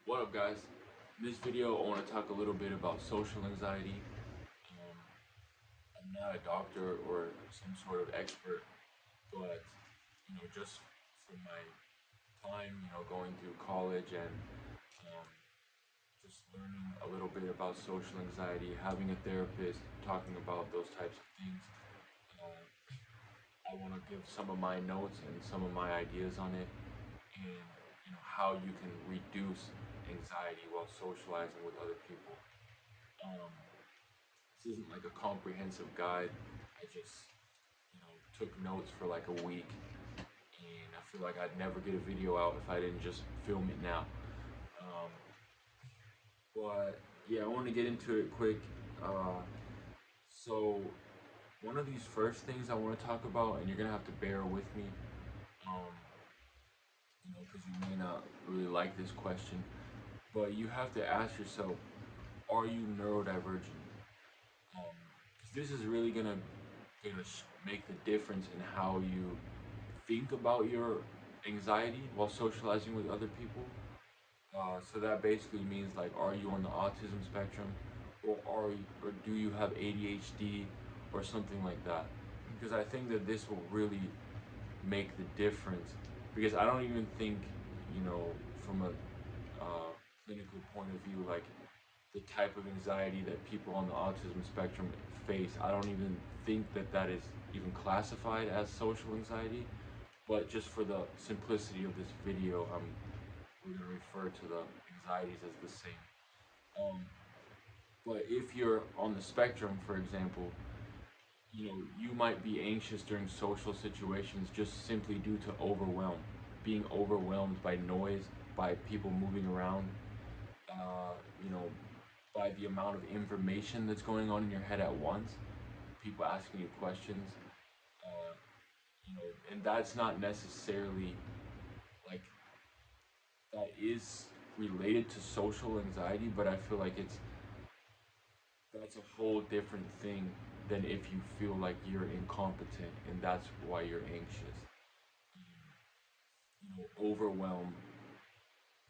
What up, guys? In this video, I want to talk a little bit about social anxiety. Um, I'm not a doctor or some sort of expert, but just from my time, going through college and um, just learning a little bit about social anxiety, having a therapist, talking about those types of things. Uh, I want to give some of my notes and some of my ideas on it, and how you can reduce anxiety while socializing with other people. Um, this isn't like a comprehensive guide. I just, took notes for like a week, and I feel like I'd never get a video out if I didn't just film it now. Um, but yeah, I want to get into it quick. So one of these first things I want to talk about, and you're gonna have to bear with me, um, because you may not really like this question, but you have to ask yourself, are you neurodivergent? Um, 'Cause this is really gonna make the difference in how you think about your anxiety while socializing with other people. So that basically means like, are you on the autism spectrum, or do you have ADHD or something like that? Because I think that this will really make the difference. Because I don't even think, from a clinical point of view, like the type of anxiety that people on the autism spectrum face, I don't even think that that is even classified as social anxiety. But just for the simplicity of this video, we're gonna refer to the anxieties as the same. Um, but if you're on the spectrum, for example, you might be anxious during social situations just simply due to being overwhelmed by noise, by people moving around, uh, you know, by the amount of information that's going on in your head at once, people asking you questions, uh, and that's not necessarily like that is related to social anxiety, but I feel like that's a whole different thing than if you feel like you're incompetent and that's why you're anxious. Overwhelmed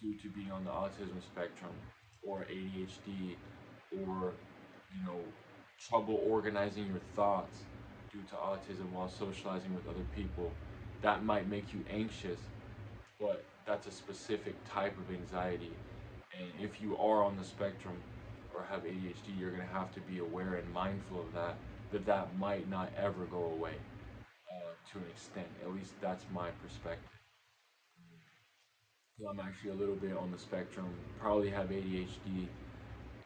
due to being on the autism spectrum or ADHD, or you know trouble organizing your thoughts due to autism while socializing with other people, that might make you anxious, but that's a specific type of anxiety. And if you are on the spectrum or have ADHD, you're going to have to be aware and mindful of that, that might not ever go away, to an extent. At least that's my perspective. I'm actually a little bit on the spectrum, probably have ADHD,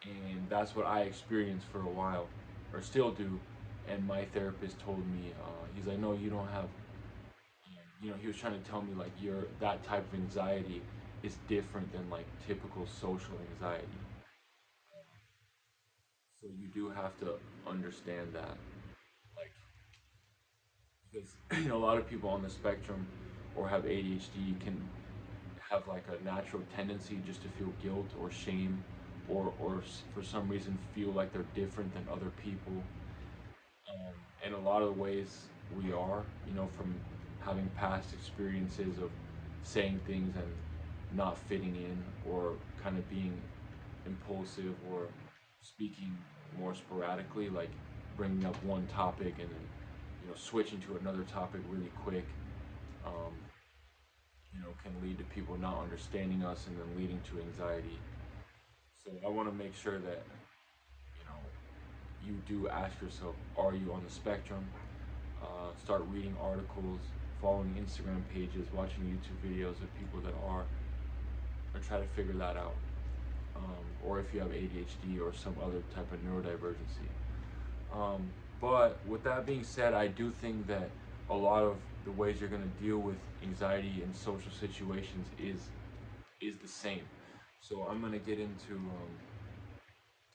and that's what I experienced for a while, or still do. And my therapist told me, he's like, no, you don't have. He was trying to tell me like that type of anxiety is different than like typical social anxiety. So you do have to understand that, like, because a lot of people on the spectrum or have ADHD can have like a natural tendency just to feel guilt or shame, or for some reason feel like they're different than other people. In a lot of ways, we are, from having past experiences of saying things and not fitting in, or kind of being impulsive, or speaking more sporadically, like bringing up one topic and then switching to another topic really quick. Um, can lead to people not understanding us and then leading to anxiety. So I want to make sure that you know you do ask yourself, are you on the spectrum? Start reading articles, following Instagram pages, watching YouTube videos of people that are, or try to figure that out. Or if you have ADHD or some other type of neurodivergency. Um, but with that being said, I do think that a lot of the ways you're going to deal with anxiety in social situations is the same. So I'm going to get into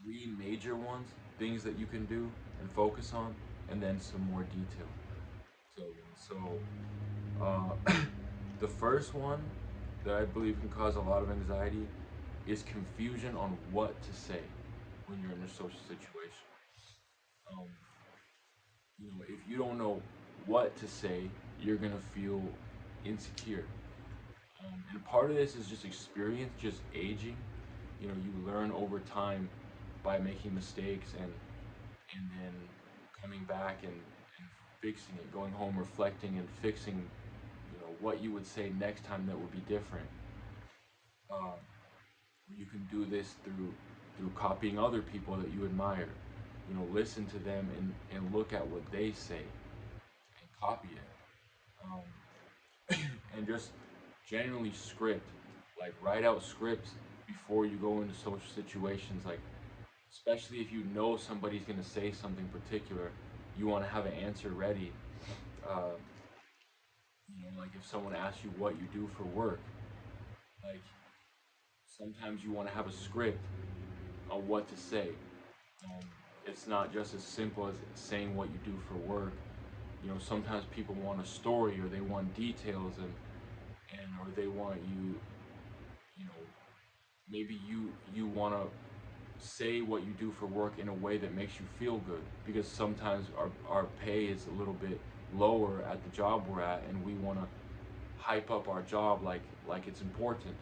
three major ones, things that you can do and focus on, and then some more detail. So the first one that I believe can cause a lot of anxiety is confusion on what to say when you're in a social situation. Um, if you don't know what to say, you're gonna feel insecure. And part of this is just experience, just aging. You know, you learn over time by making mistakes and then coming back and fixing it, going home, reflecting and fixing, you know, what you would say next time that would be different. Um, you can do this through copying other people that you admire. You know, listen to them and look at what they say and copy it. And just generally script, like write out scripts before you go into social situations. Like, especially if you know somebody's gonna say something particular, you want to have an answer ready. Uh, you know, like if someone asks you what you do for work, like sometimes you want to have a script on what to say. Um, it's not just as simple as saying what you do for work. You know, sometimes people want a story or they want details and or they want you, you know, maybe you want to say what you do for work in a way that makes you feel good because sometimes our pay is a little bit lower at the job we're at and we want to hype up our job like it's important,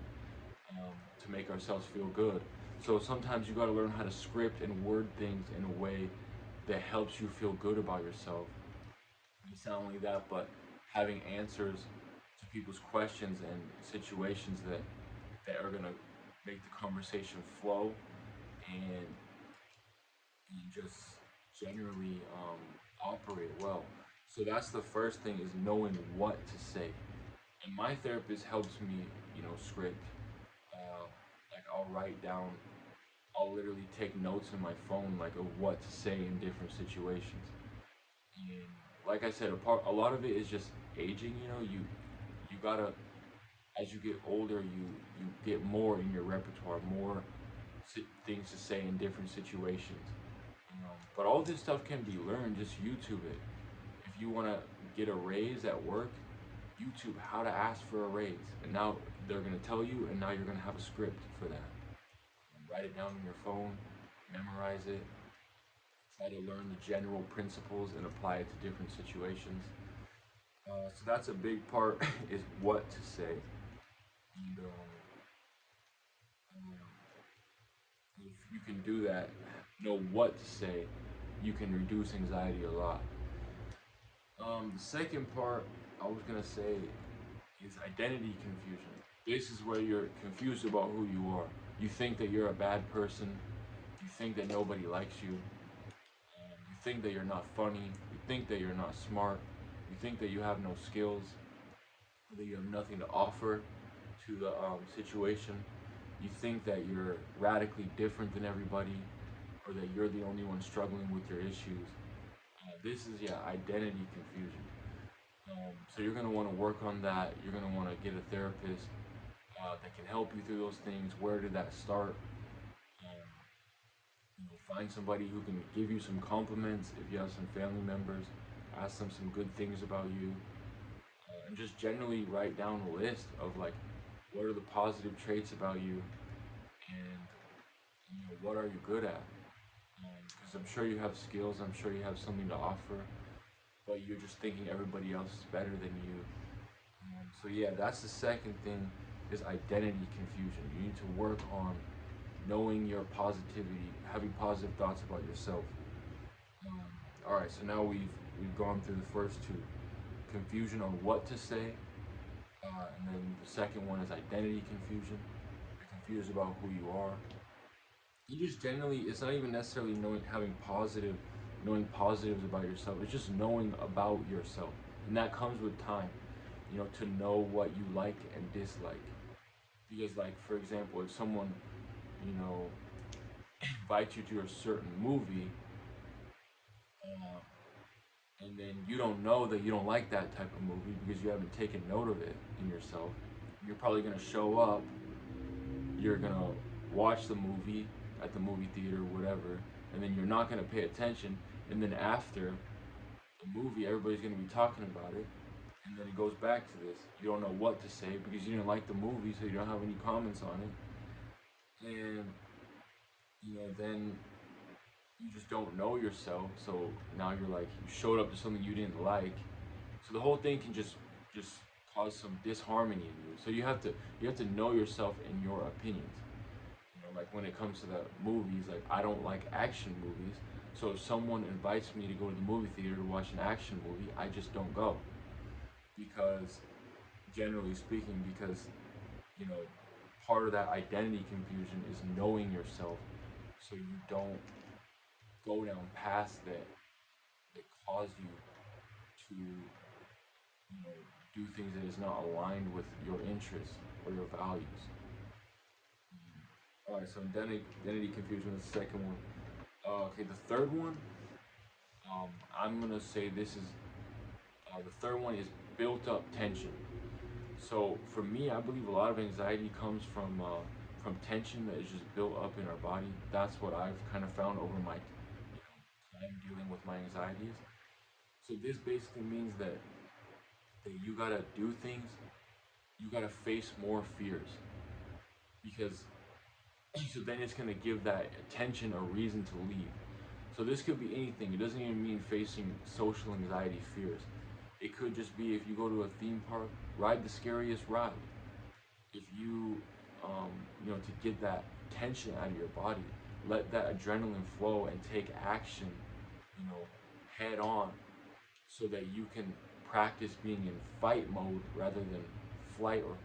to make ourselves feel good. So sometimes you got to learn how to script and word things in a way that helps you feel good about yourself. It's not only that, but having answers to people's questions and situations that are gonna make the conversation flow and and just generally operate well. So that's the first thing, is knowing what to say. And my therapist helps me, you know, script. Uh, like I'll write down, I'll literally take notes in my phone, like of what to say in different situations. And like I said, a lot of it is just aging. You know, you gotta, as you get older, you get more in your repertoire, more things to say in different situations. But all this stuff can be learned. Just YouTube it. If you want to get a raise at work, YouTube how to ask for a raise, and now they're gonna tell you, and now you're gonna have a script for that. Write it down on your phone, memorize it, try to learn the general principles and apply it to different situations. So that's a big part is what to say. And if you can do that, know what to say, you can reduce anxiety a lot. The second part I was gonna say is identity confusion. This is where you're confused about who you are. You think that you're a bad person. You think that nobody likes you. You think that you're not funny. You think that you're not smart. You think that you have no skills. That you have nothing to offer to the situation. You think that you're radically different than everybody, or that you're the only one struggling with your issues. This is, yeah, identity confusion. So you're going to want to work on that. You're going to want to get a therapist that can help you through those things. Where did that start? Um, you know, find somebody who can give you some compliments. If you have some family members, ask them some good things about you, and just generally write down a list of like, what are the positive traits about you, and you know, what are you good at? Because I'm sure you have skills. I'm sure you have something to offer, but you're just thinking everybody else is better than you. So yeah, that's the second thing, is identity confusion. You need to work on knowing your positivity, having positive thoughts about yourself. Um, all right, so now we've gone through the first two, confusion on what to say, and then the second one is identity confusion. You're confused about who you are. You just generally, it's not even necessarily knowing positives about yourself. It's just knowing about yourself, and that comes with time. You know, to know what you like and dislike. Because, like, for example, if someone, you know, invites you to a certain movie, uh, and then you don't know that you don't like that type of movie because you haven't taken note of it in yourself, you're probably gonna show up, you're gonna watch the movie at the movie theater or whatever, and then you're not gonna pay attention, and then after the movie, everybody's gonna be talking about it, and then it goes back to this. You don't know what to say because you didn't like the movie, so you don't have any comments on it, and you know, then you just don't know yourself. So now you're like, you showed up to something you didn't like, so the whole thing can just cause some disharmony in you. So you have to know yourself and your opinions. You know, like when it comes to the movies, like I don't like action movies. So if someone invites me to go to the movie theater to watch an action movie, I just don't go because generally speaking, because you know, part of that identity confusion is knowing yourself so you don't go down paths that cause you to, do things that is not aligned with your interests or your values. All right, so identity confusion is the second one. Okay, the third one, I'm gonna say this is the third one is built up tension. So for me, I believe a lot of anxiety comes from tension that is just built up in our body. That's what I've kind of found over my time dealing with my anxieties. So this basically means that you gotta do things, you gotta face more fears because so then it's gonna give that tension a reason to leave. So this could be anything. It doesn't even mean facing social anxiety fears. It could just be if you go to a theme park, ride the scariest ride. If you, to get that tension out of your body, let that adrenaline flow and take action, you know, head on, so that you can practice being in fight mode rather than flight or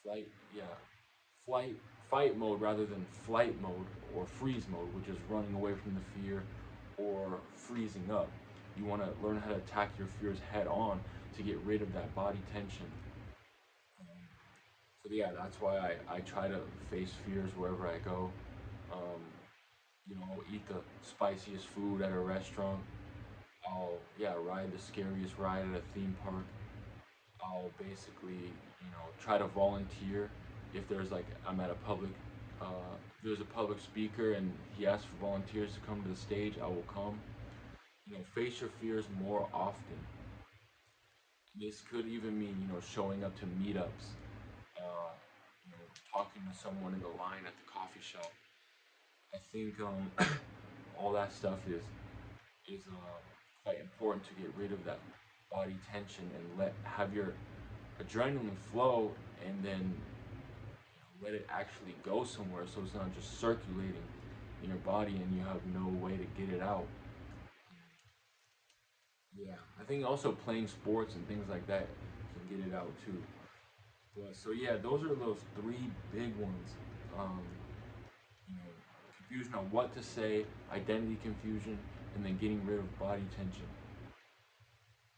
flight, yeah, flight, fight mode rather than flight mode or freeze mode, which is running away from the fear or freezing up. You want to learn how to attack your fears head on to get rid of that body tension. So yeah, that's why I try to face fears wherever I go. Um, I'll eat the spiciest food at a restaurant. I'll ride the scariest ride at a theme park. I'll basically try to volunteer if there's like I'm at a public there's a public speaker and he asks for volunteers to come to the stage, I will come. Face your fears more often. This could even mean showing up to meetups, uh, talking to someone in the line at the coffee shop. I think all that stuff is quite important to get rid of that body tension and let have your adrenaline flow, and then let it actually go somewhere so it's not just circulating in your body and you have no way to get it out. Yeah, I think also playing sports and things like that can get it out too. But so yeah, those are those three big ones. Um, Confusion on what to say, identity confusion, and then getting rid of body tension.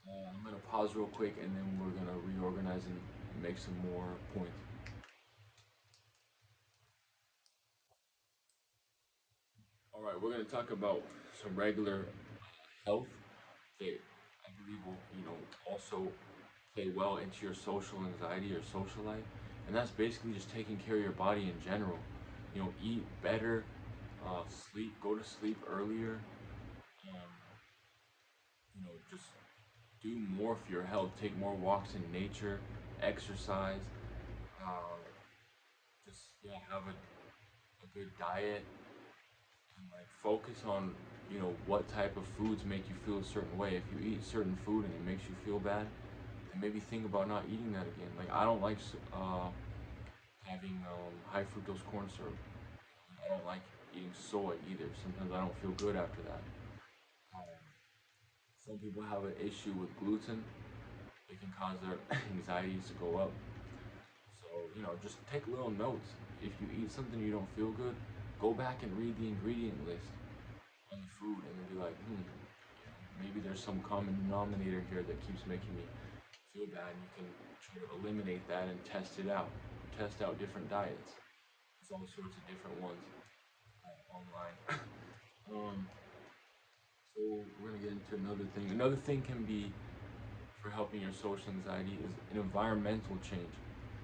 I'm gonna pause real quick and then we're gonna reorganize and make some more points. All right, we're gonna talk about some regular health that I believe will, also play well into your social anxiety or social life. And that's basically just taking care of your body in general. Eat better, go to sleep earlier, um, just do more for your health. Take more walks in nature, exercise, uh, just have a good diet, and like focus on what type of foods make you feel a certain way. If you eat certain food and it makes you feel bad, then maybe think about not eating that again. Like I don't like having high fructose corn syrup. I don't like eating soy either. Sometimes I don't feel good after that. Um, some people have an issue with gluten. It can cause their anxieties to go up. So, just take little notes. If you eat something you don't feel good, go back and read the ingredient list on the food and then be like, maybe there's some common denominator here that keeps making me feel bad. You can try to eliminate that and test it out. Test out different diets. There's all sorts of different ones online. Um, so we're gonna get into another thing. Another thing can be for helping your social anxiety is an environmental change.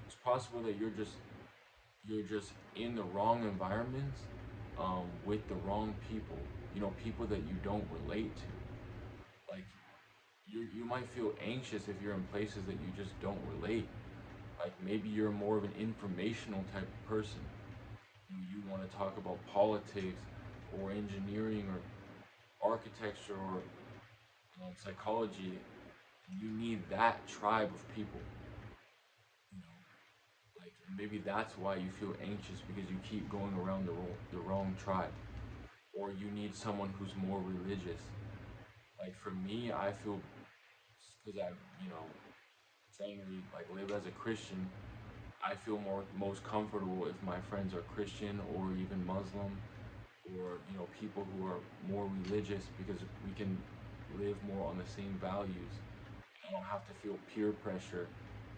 It's possible that you're just in the wrong environments with the wrong people. People that you don't relate to. Like you might feel anxious if you're in places that you just don't relate. Like maybe you're more of an informational type of person. You want to talk about politics or engineering or architecture or psychology, You need that tribe of people, you know. Like maybe that's why you feel anxious because you keep going around the wrong tribe, or you need someone who's more religious. Like for me, I feel because I, you know, generally like live as a Christian, I feel most comfortable if my friends are Christian or even Muslim or people who are more religious because we can live more on the same values. I don't have to feel peer pressure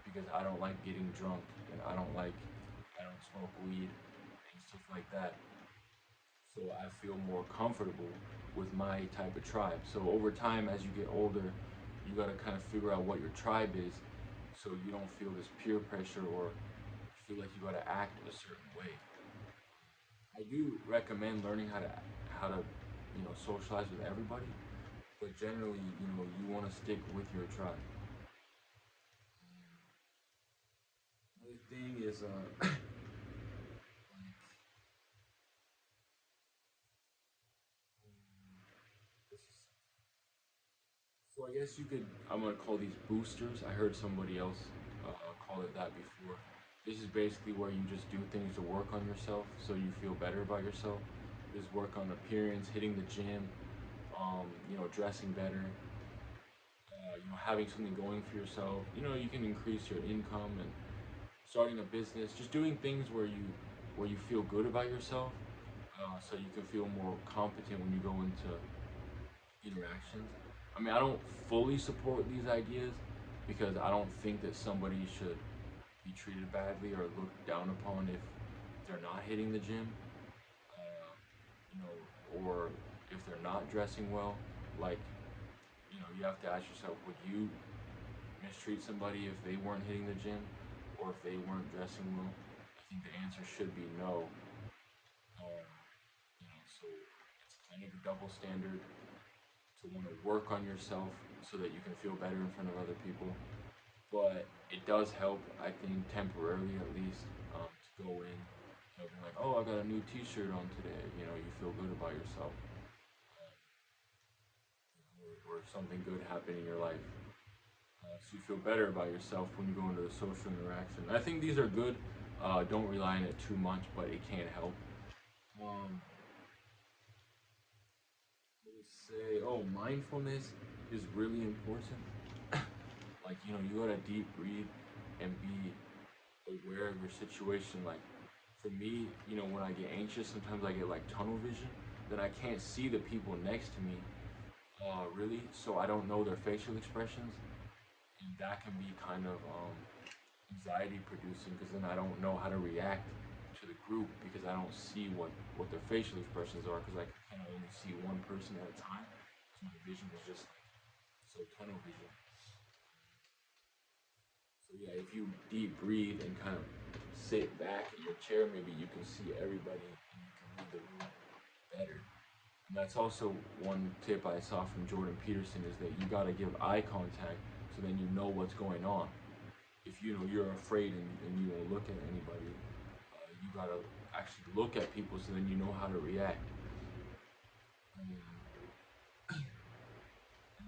because I don't like getting drunk and I don't smoke weed and stuff like that. So I feel more comfortable with my type of tribe. So over time, as you get older, you got to kind of figure out what your tribe is, so you don't feel this peer pressure or feel like you got to act a certain way. I do recommend learning how to socialize with everybody, but generally you want to stick with your tribe. Another thing is like, this is so I guess you could. I'm gonna call these boosters. I heard somebody else call it that before. This is basically where you just do things to work on yourself, so you feel better about yourself. Just work on appearance, hitting the gym, dressing better, having something going for yourself. You can increase your income and starting a business. Just doing things where you feel good about yourself, so you can feel more competent when you go into interactions. I mean, I don't fully support these ideas because I don't think that somebody should be treated badly or looked down upon if they're not hitting the gym, uh, or if they're not dressing well. Like, you have to ask yourself, would you mistreat somebody if they weren't hitting the gym or if they weren't dressing well? I think the answer should be no. So it's kind of a double standard to want to work on yourself so that you can feel better in front of other people. But it does help, I think, temporarily at least, to go in, being like, oh, I got a new T-shirt on today. You feel good about yourself, or something good happened in your life. So you feel better about yourself when you go into the social interaction. I think these are good. Don't rely on it too much, but it can help. Um, let me say, oh, mindfulness is really important. Like, you gotta deep breathe and be aware of your situation. Like, for me, when I get anxious, sometimes I get like tunnel vision. Then I can't see the people next to me, really, so I don't know their facial expressions, and that can be kind of anxiety producing because then I don't know how to react to the group because I don't see what their facial expressions are because I can only see one person at a time. So my vision is just like so tunnel vision. So yeah, if you deep breathe and kind of sit back in your chair, maybe you can see everybody and you can read the room better. And that's also one tip I saw from Jordan Peterson is that you gotta give eye contact so then you know what's going on. If you're afraid and you won't look at anybody, you gotta actually look at people so then you know how to react. Um,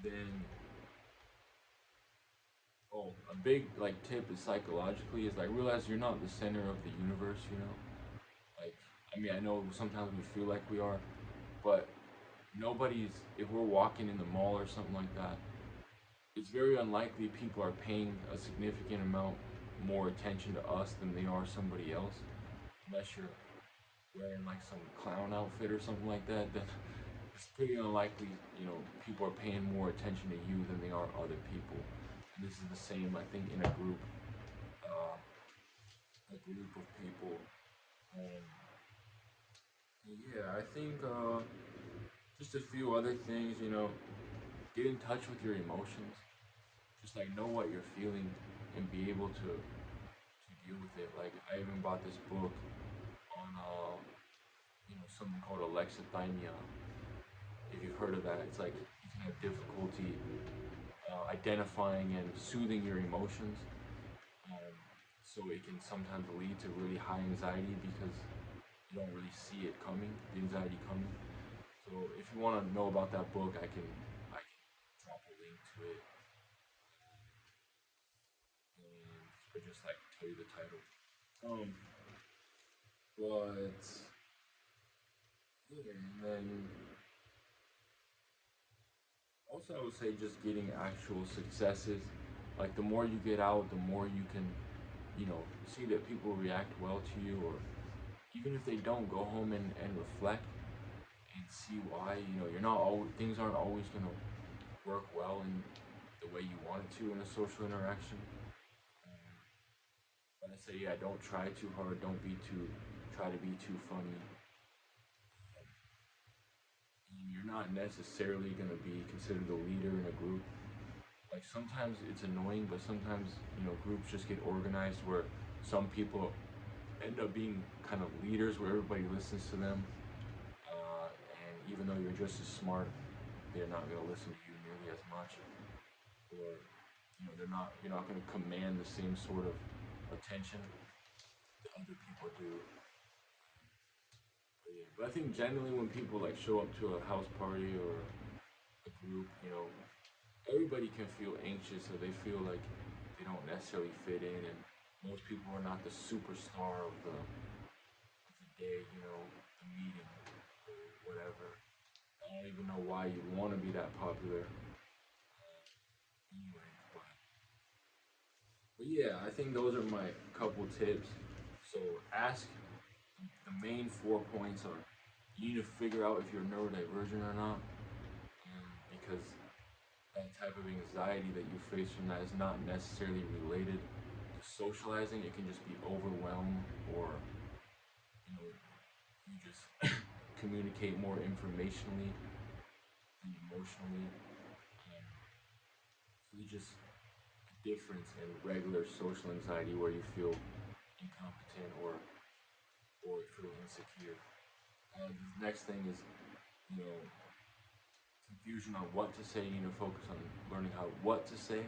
then oh, a big like tip is psychologically is like realize you're not the center of the universe. Like, I mean, I know sometimes we feel like we are, but nobody's, if we're walking in the mall or something like that, it's very unlikely people are paying a significant amount more attention to us than they are somebody else. Unless you're wearing like some clown outfit or something like that, then it's pretty unlikely, people are paying more attention to you than they are other people. And this is the same, I think, in uh, a group of people. Um, yeah, I think just a few other things, get in touch with your emotions. Just like know what you're feeling and be able to deal with it. Like I even bought this book on something called alexithymia. If you've heard of that, it's like you can have difficulty identifying and soothing your emotions. Um, so it can sometimes lead to really high anxiety because you don't really see it coming, the anxiety coming. So if you want to know about that book, I can drop a link to it. or just like tell you the title. Um, but yeah, and then also I would say just getting actual successes. Like the more you get out, the more you can, see that people react well to you, or even if they don't, go home and reflect and see why. You're not always things aren't always gonna work well in the way you want it to in a social interaction. Um, but I say, yeah, don't try too hard. Don't be too try to be too funny. You're not necessarily gonna be considered a leader in a group. Like sometimes it's annoying, but sometimes groups just get organized where some people end up being kind of leaders where everybody listens to them, and even though you're just as smart, they're not going to listen to you nearly as much, or you're not going to command the same sort of attention that other people do. But, yeah, but I think generally when people like show up to a house party or a group, everybody can feel anxious or they feel like they don't necessarily fit in, and most people are not the superstar of the day, the meeting, or whatever. I don't even know why you'd want to be that popular. Anyway, but yeah, I think those are my couple tips. So ask the main 4 points are you need to figure out if you're neurodivergent or not, because that type of anxiety that you face from that is not necessarily related to socializing. It can just be overwhelmed, or you just communicate more informationally than emotionally. So it's just a difference in regular social anxiety where you feel incompetent or feel insecure. And the next thing is, you know, confusion on what to say. You need to focus on learning how what to say.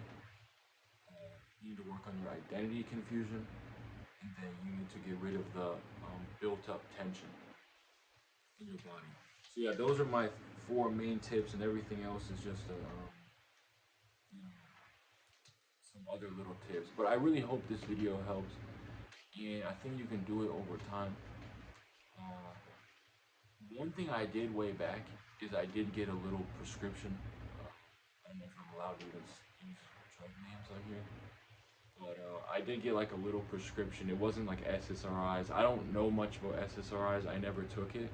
You need to work on your identity confusion, and then you need to get rid of the built-up tension in your body. So yeah, those are my four main tips, and everything else is just you know, some other little tips. But I really hope this video helps, and I think you can do it over time. Uh, One thing I did way back is I did get a little prescription. I don't know if I'm allowed to even use drug names on here, but I did get like a little prescription. It wasn't like SSRIs. I don't know much about SSRIs. I never took it.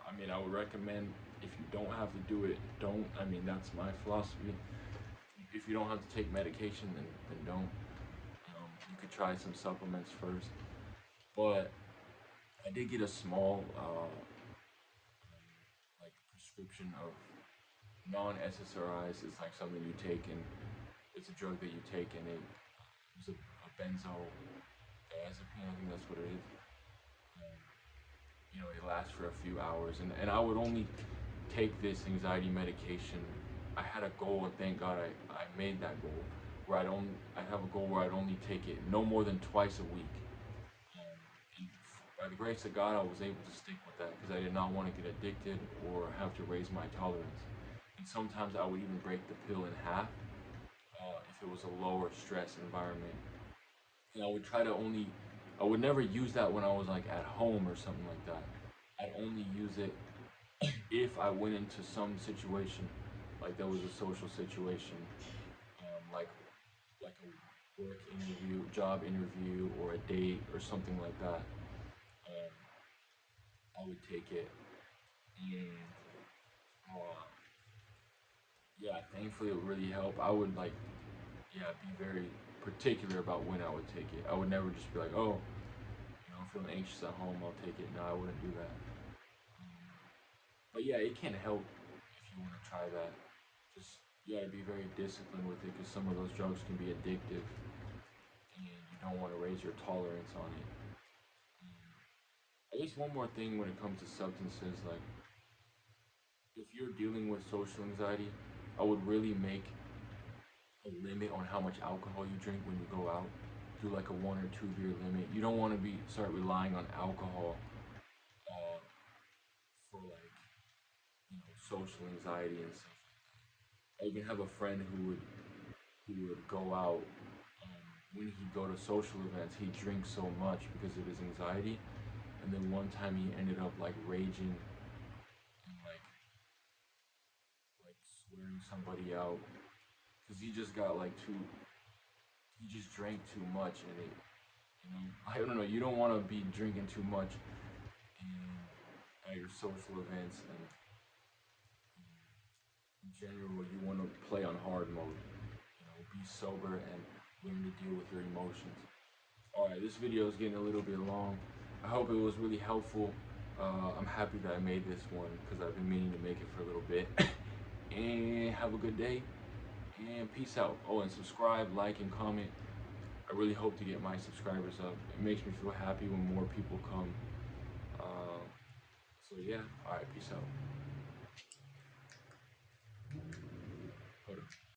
I mean, I would recommend if you don't have to do it, don't. I mean, that's my philosophy. If you don't have to take medication, then don't. You could try some supplements first. But I did get a small like prescription of non-SSRIs. It's like something you take, and it's a drug that you take, and it's a benzodiazepine. I think that's what it is. Um, it lasts for a few hours, and I would only take this anxiety medication. I had a goal, and thank God I made that goal. Where I have a goal where I'd only take it no more than twice a week. And by the grace of God, I was able to stick with that because I did not want to get addicted or have to raise my tolerance. And sometimes I would even break the pill in half if it was a lower stress environment. And I would never use that when I was like at home or something like that. I'd only use it if I went into some situation, like there was a social situation, like a work interview, job interview, or a date or something like that. Um, I would take it, and uh, yeah, thankfully it would really help. I would yeah, be very particular about when I would take it. I would never just be like, oh, I'm feeling anxious at home, I'll take it. No, I wouldn't do that. But yeah, it can help if you want to try that. Just you gotta be very disciplined with it because some of those drugs can be addictive, and you don't want to raise your tolerance on it. I guess one more thing when it comes to substances, like if you're dealing with social anxiety, I would really make a limit on how much alcohol you drink when you go out. Do like a 1 or 2 beer limit. You don't want to be start relying on alcohol uh, for like social anxiety and stuff. I even have a friend who would go out. when he'd go to social events, he'd drink so much because of his anxiety. And then one time he ended up like raging and like swearing somebody out because he just got like too he just drank too much and it I don't know, you don't want to be drinking too much at your social events, and in general you want to play on hard mode, be sober and learn to deal with your emotions. All right, this video is getting a little bit long. I hope it was really helpful. I'm happy that I made this one because I've been meaning to make it for a little bit. And have a good day and peace out. Oh, and subscribe, like, and comment. I really hope to get my subscribers up. It makes me feel happy when more people come. So yeah, all right, peace out.